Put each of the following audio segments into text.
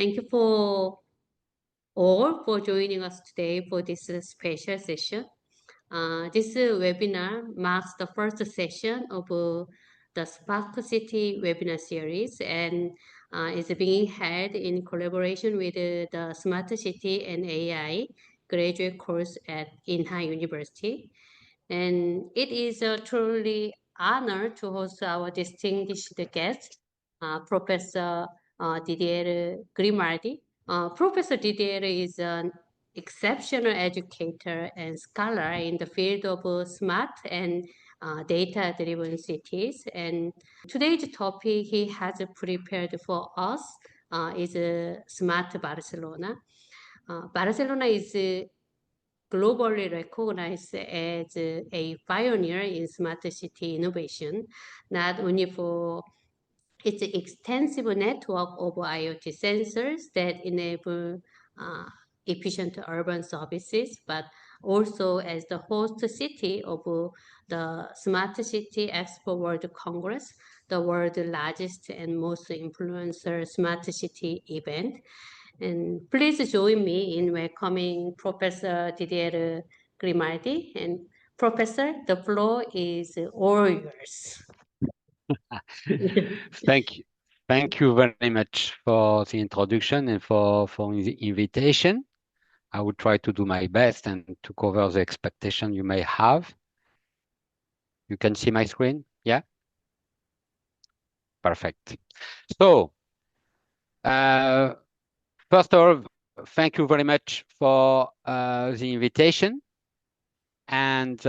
Thank you for all for joining us today for this special session. This webinar marks the first session of the Sparkcity webinar series and is being held in collaboration with the Smart City and AI graduate course at Inha University. And it is a truly honor to host our distinguished guest, Professor Didier Grimaldi. Professor Didier is an exceptional educator and scholar in the field of smart and data-driven cities. And today's topic he has prepared for us is Smart Barcelona. Barcelona is globally recognized as a pioneer in smart city innovation, not only for its extensive network of IoT sensors that enable efficient urban services, but also as the host city of the Smart City Expo World Congress, the world's largest and most influential smart city event. And please join me in welcoming Professor Didier Grimaldi. And Professor, the floor is all yours. Thank you. Thank you very much for the introduction and for the invitation. I will try to do my best and to cover the expectation you may have. You can see my screen? Yeah? Perfect. So, first of all, thank you very much for the invitation. And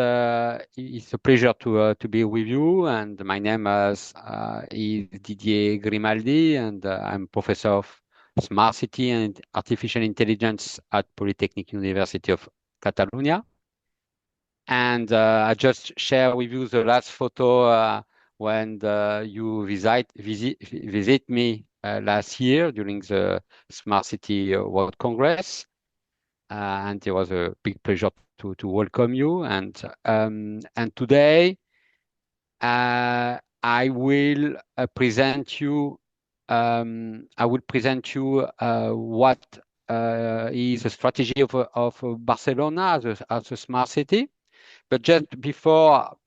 it's a pleasure to be with you. And my name is Didier Grimaldi, and I'm professor of Smart City and Artificial Intelligence at Polytechnic University of Catalonia. And I just share with you the last photo when you visit me last year during the Smart City World Congress. And it was a big pleasure to welcome you. And today I will present you. I will present you what is the strategy of Barcelona as a smart city. But just before,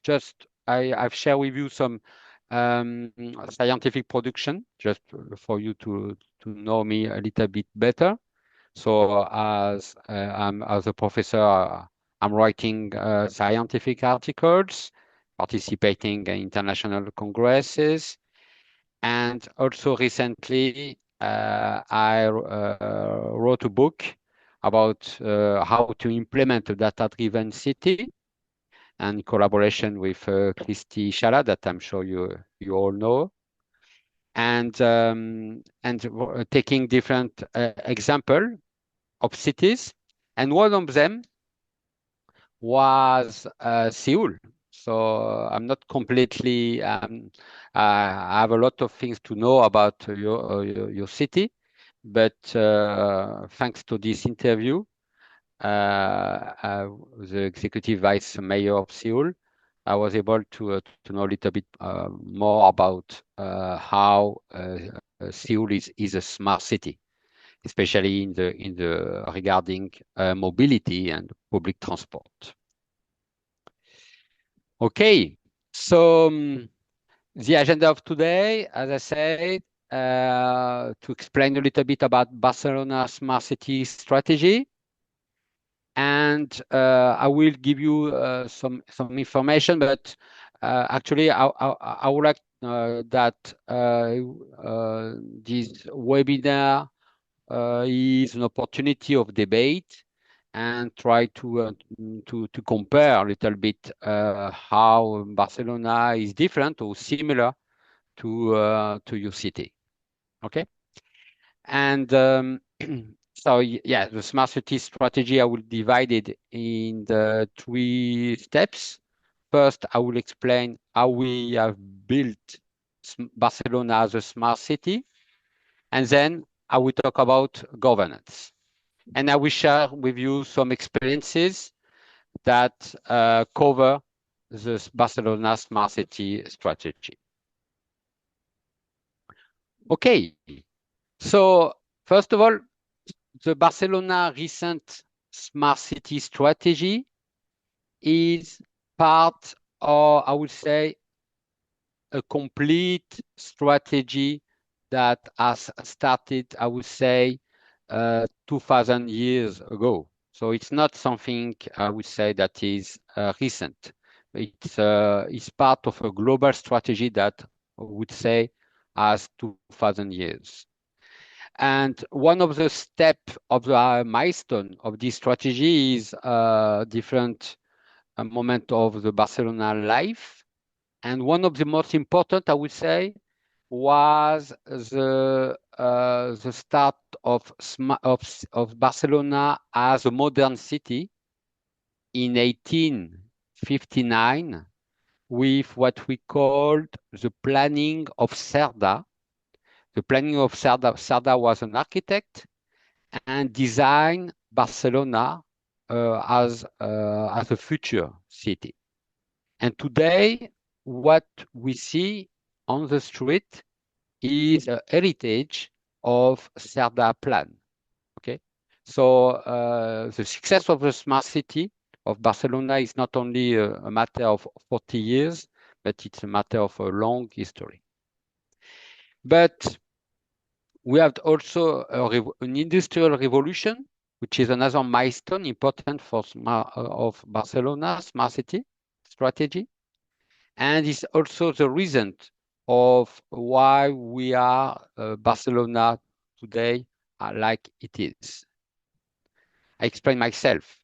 I've shared with you some scientific production, just for you to know me a little bit better. So as a professor, I'm writing scientific articles, participating in international congresses, and also recently I wrote a book about how to implement a data-driven city, and collaboration with Christy Shala, that I'm sure you all know, and taking different example of cities, and one of them was Seoul. So I'm not completely. I have a lot of things to know about your city, but thanks to this interview, the executive vice mayor of Seoul, I was able to know a little bit more about how Seoul is a smart city, especially in the regarding mobility and public transport. Okay, so the agenda of today, as I said, to explain a little bit about Barcelona smart city strategy, and I will give you some information, but actually I would like that this webinar is an opportunity of debate and try to compare a little bit how Barcelona is different or similar to your city. Okay, and so yeah, the smart city strategy I will divide it in the 3 steps. First, I will explain how we have built Barcelona as a smart city, and then I will talk about governance. And I will share with you some experiences that cover the Barcelona smart city strategy. Okay, so First of all, the Barcelona recent smart city strategy is part of, I would say, a complete strategy that has started, I would say, 2000 years ago. So it's not something I would say that is recent. It's part of a global strategy that I would say has 2000 years. And one of the steps of the milestone of this strategy is different moment of the Barcelona life. And one of the most important, I would say, was the start of Barcelona as a modern city in 1859 with what we called the planning of Cerda. The planning of Cerda was an architect and designed Barcelona as a future city. And today, what we see on the street is a heritage of Cerda plan. Okay, so the success of the smart city of Barcelona is not only a matter of 40 years, but it's a matter of a long history. But we have also an industrial revolution, which is another milestone important for of Barcelona smart city strategy. And it's also the reason of why we are Barcelona today like it is. I explain myself.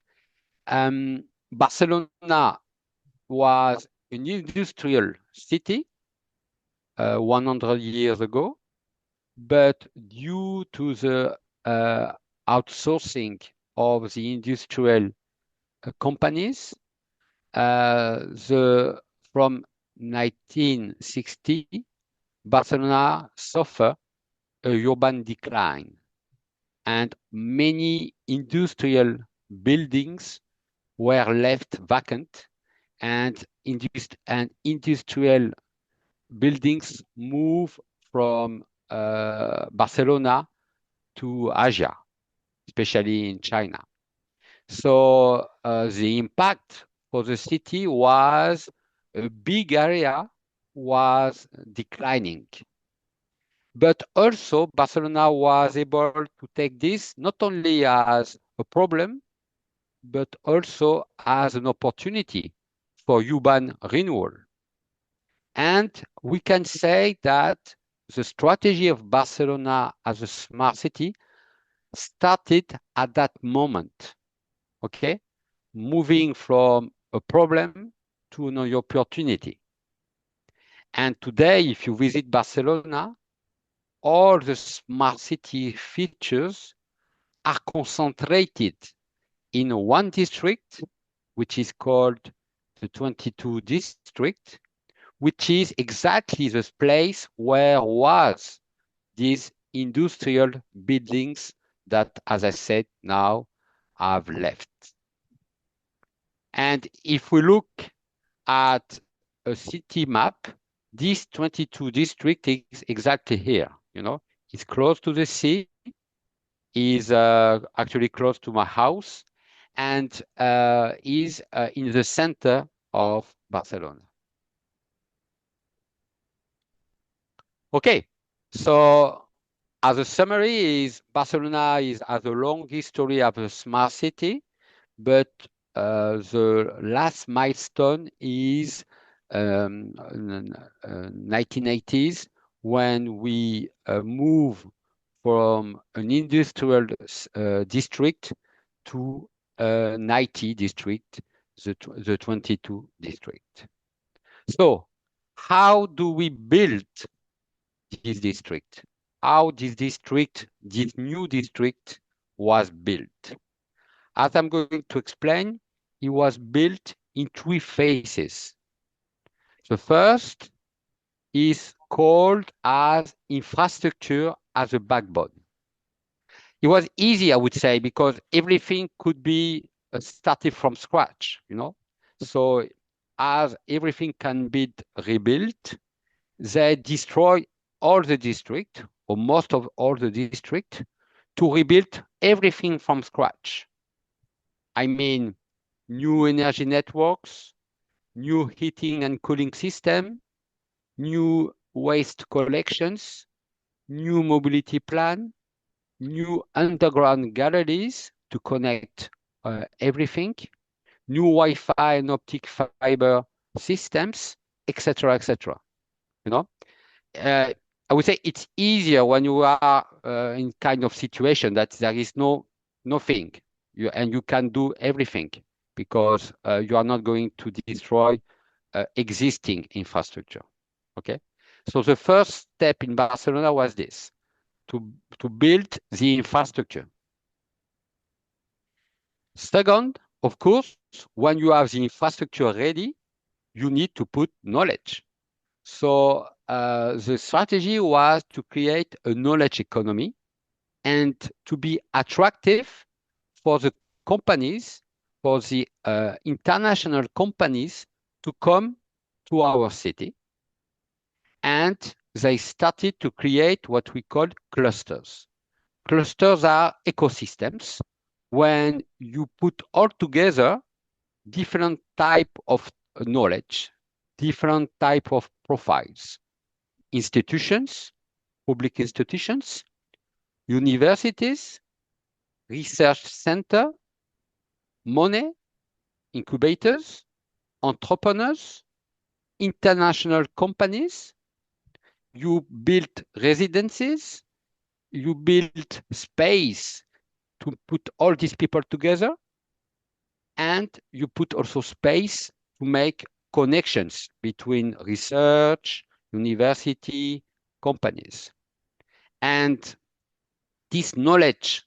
Barcelona was an industrial city 100 years ago, but due to the outsourcing of the industrial companies, from 1960, Barcelona suffered a urban decline, and many industrial buildings were left vacant, and industrial buildings moved from Barcelona to Asia, especially in China. So the impact for the city was a big area was declining. But also Barcelona was able to take this not only as a problem, but also as an opportunity for urban renewal. And we can say that the strategy of Barcelona as a smart city started at that moment, okay? Moving from a problem to an opportunity. And today, if you visit Barcelona, all the smart city features are concentrated in one district, which is called the 22 district, which is exactly the place where was these industrial buildings that, as I said, now have left. And if we look at a city map, this 22 district is exactly here. You know, it's close to the sea, is actually close to my house, and is in the center of Barcelona. Okay, so as a summary, Barcelona has a long history of a smart city, but the last milestone is 1980s when we move from an industrial district to a 90 district, the 22 district. So how do we build this district? How this new district was built? As I'm going to explain, it was built in 3 phases. The first is called as infrastructure as a backbone. It was easy, I would say, because everything could be started from scratch, you know. So as everything can be rebuilt, they destroy all the district, or most of all the district, to rebuild everything from scratch. I mean, new energy networks, new heating and cooling system, new waste collections, new mobility plan, new underground galleries to connect everything, new Wi-Fi and optic fiber systems, etc., etc. You know, I would say it's easier when you are in kind of situation that there is nothing, and you can do everything because you are not going to destroy existing infrastructure. Okay, so the first step in Barcelona was this: to build the infrastructure. Second, of course, when you have the infrastructure ready, you need to put knowledge. So the strategy was to create a knowledge economy and to be attractive for the companies, for the international companies to come to our city. And they started to create what we call clusters. Clusters are ecosystems when you put all together different type of knowledge, different type of profiles, institutions, public institutions, universities, research center, money, incubators, entrepreneurs, international companies. You build residences, you build space to put all these people together, and you put also space to make connections between research, university, companies. And this knowledge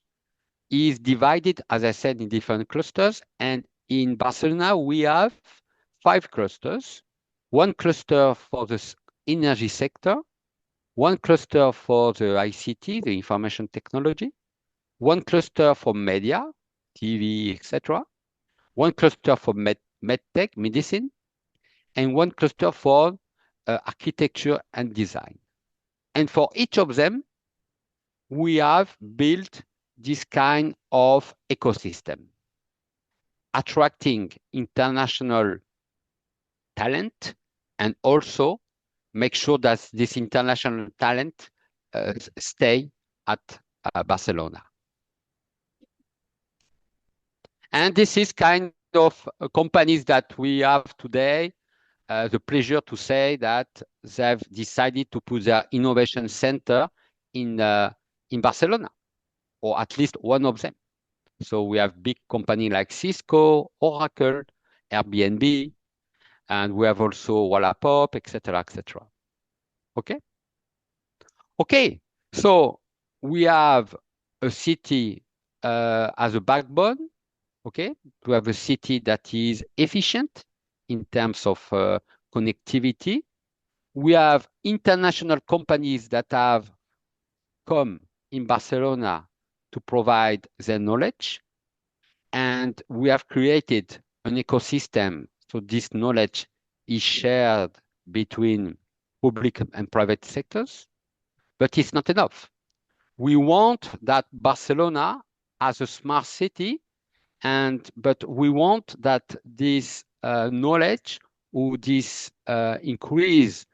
is divided, as I said, in different clusters. And in Barcelona, we have 5 clusters. One cluster for the energy sector, one cluster for the ICT, the information technology, one cluster for media, TV, etc., one cluster for medtech, medicine, and one cluster for architecture and design. And for each of them, we have built this kind of ecosystem, attracting international talent and also make sure that this international talent stay at Barcelona. And this is kind of companies that we have today. The pleasure to say that they've decided to put their innovation center in Barcelona, or at least one of them. So we have big companies like Cisco, Oracle, Airbnb, and we have also Wallapop, etc., etc. Okay? Okay, so we have a city as a backbone, okay? To have a city that is efficient in terms of connectivity. We have international companies that have come in Barcelona to provide their knowledge. And we have created an ecosystem. So this knowledge is shared between public and private sectors, but it's not enough. We want that Barcelona as a smart city, but we want that this knowledge or this increase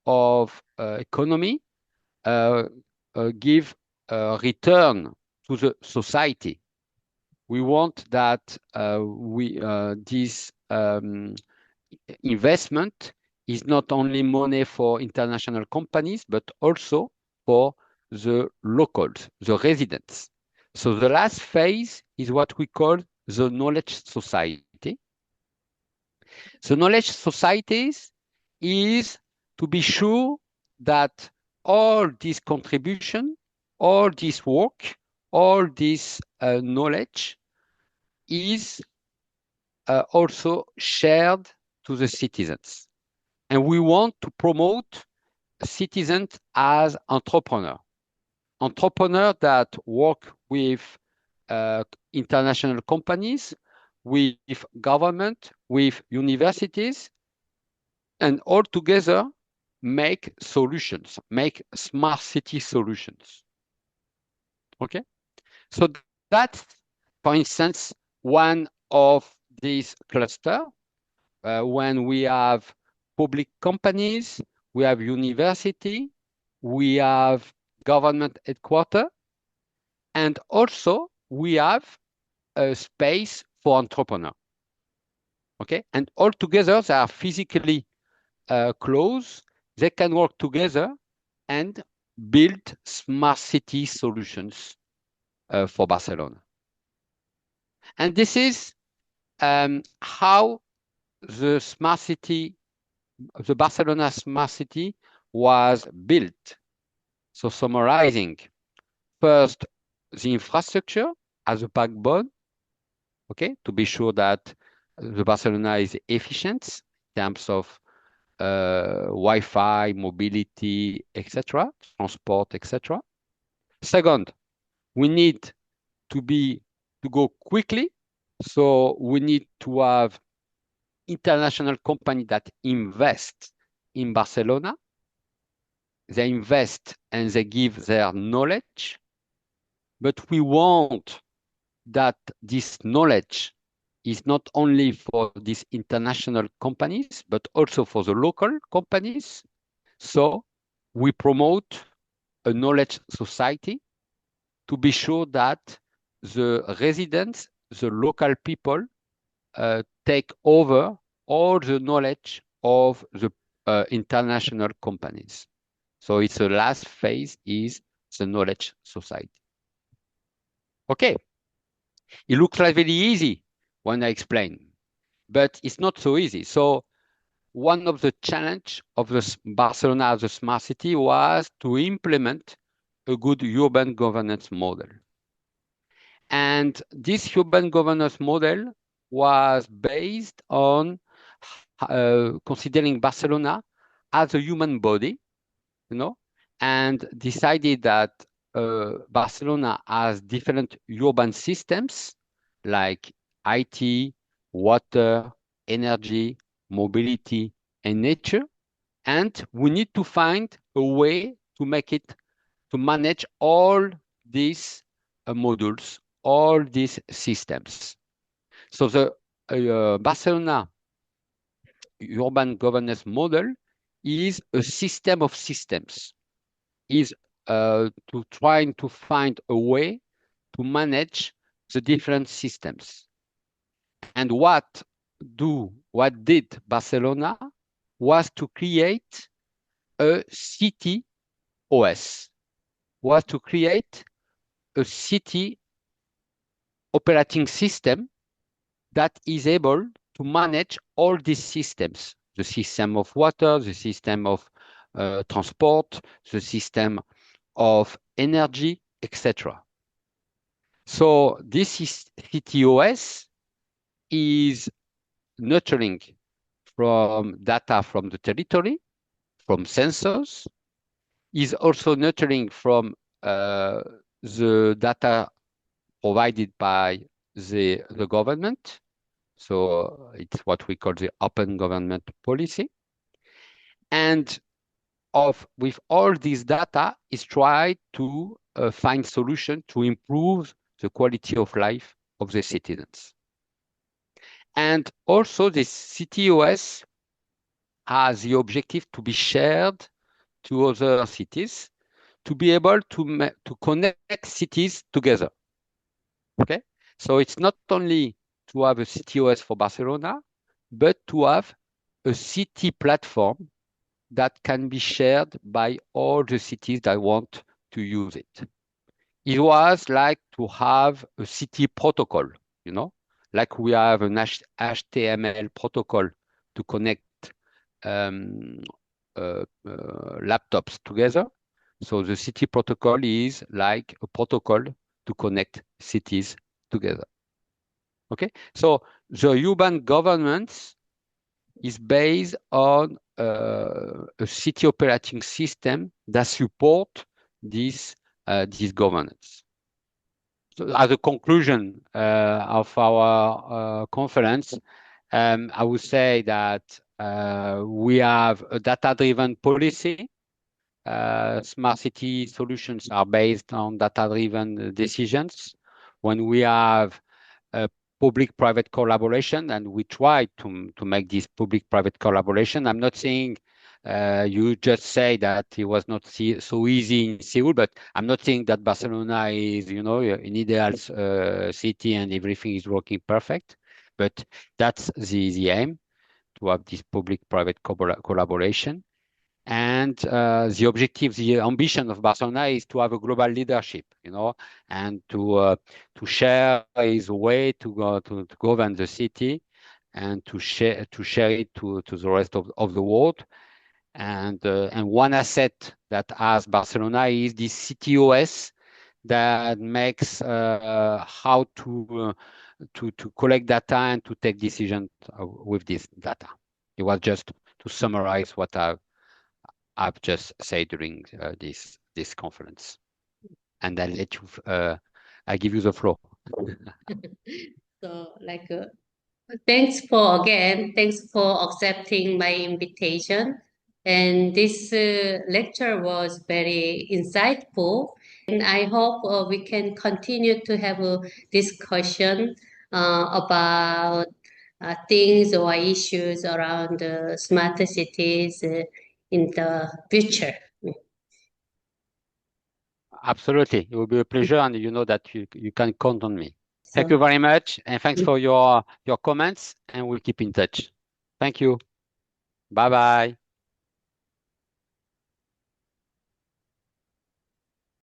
of economy give a return to the society. We want that this investment is not only money for international companies, but also for the locals, the residents. So the last phase is what we call the knowledge society. The knowledge societies is to be sure that all this contribution, all this work, all this knowledge is also shared to the citizens. And we want to promote citizens as entrepreneurs. Entrepreneurs that work with international companies, with government, with universities, and all together make solutions, make smart city solutions. Okay? So that's, for instance, one of these clusters. When we have public companies, we have university, we have government headquarters, and also we have a space for entrepreneurs. Okay, and all together they are physically close. They can work together and build smart city solutions for Barcelona. And this is how the smart city, the Barcelona smart city was built. So summarizing, first, the infrastructure as a backbone, okay, to be sure that the Barcelona is efficient in terms of Wi-Fi, mobility, etc., transport, etc. Second, we need to go quickly. So we need to have international company that invest in Barcelona. They invest and they give their knowledge, but we want that this knowledge is not only for these international companies, but also for the local companies. So we promote a knowledge society to be sure that the residents, the local people, take over all the knowledge of the international companies. So it's the last phase is the knowledge society. Okay, it looks like very easy when I explain, but it's not so easy. So one of the challenge of the Barcelona as a smart city was to implement a good urban governance model. And this urban governance model was based on considering Barcelona as a human body, you know, and decided that Barcelona has different urban systems like IT, water, energy, mobility, and nature. And we need to find a way to make it, to manage all these modules, all these systems. So the Barcelona urban governance model is a system of systems, is to trying to find a way to manage the different systems. And what did Barcelona was to create a city OS, was to create a city operating system that is able to manage all these systems, the system of water, the system of transport, the system of energy, etc. So this is CTOS is nurturing from data from the territory, from sensors, is also nurturing from the data provided by the government. So it's what we call the open government policy. And with all this data is try to find solution to improve the quality of life of the citizens. And also this CTOS has the objective to be shared to other cities, to be able to connect cities together. Okay, so it's not only to have a CTOS for Barcelona, but to have a city platform that can be shared by all the cities that want to use it. It was like to have a city protocol, you know, like we have an HTML protocol to connect laptops together. So the city protocol is like a protocol to connect cities together. Okay, so the urban governance is based on a city operating system that support this governance. So as a conclusion of our conference, I would say that we have a data-driven policy. Smart city solutions are based on data-driven decisions. when we have a public-private collaboration, and we try to make this public-private collaboration. I'm not saying you just say that it was not so easy in Seoul, but I'm not saying that Barcelona is, you know, an ideal city and everything is working perfect. But that's the aim, to have this public-private collaboration. And the objective, the ambition of Barcelona is to have a global leadership, you know, and to share his way to govern the city, and to share it to the rest of the world. And one asset that has Barcelona is this CTOS that makes how to collect data and to take decisions with this data. It was just to summarize what I've just said during this conference, and I'll let you. I give you the floor. So, like, thanks for accepting my invitation. And this lecture was very insightful. And I hope we can continue to have a discussion about things or issues around smart cities in the future. Absolutely. It will be a pleasure, and you know that you can count on me. So, Thank you very much, and thanks for your comments, and we'll keep in touch. Thank you. Bye-bye.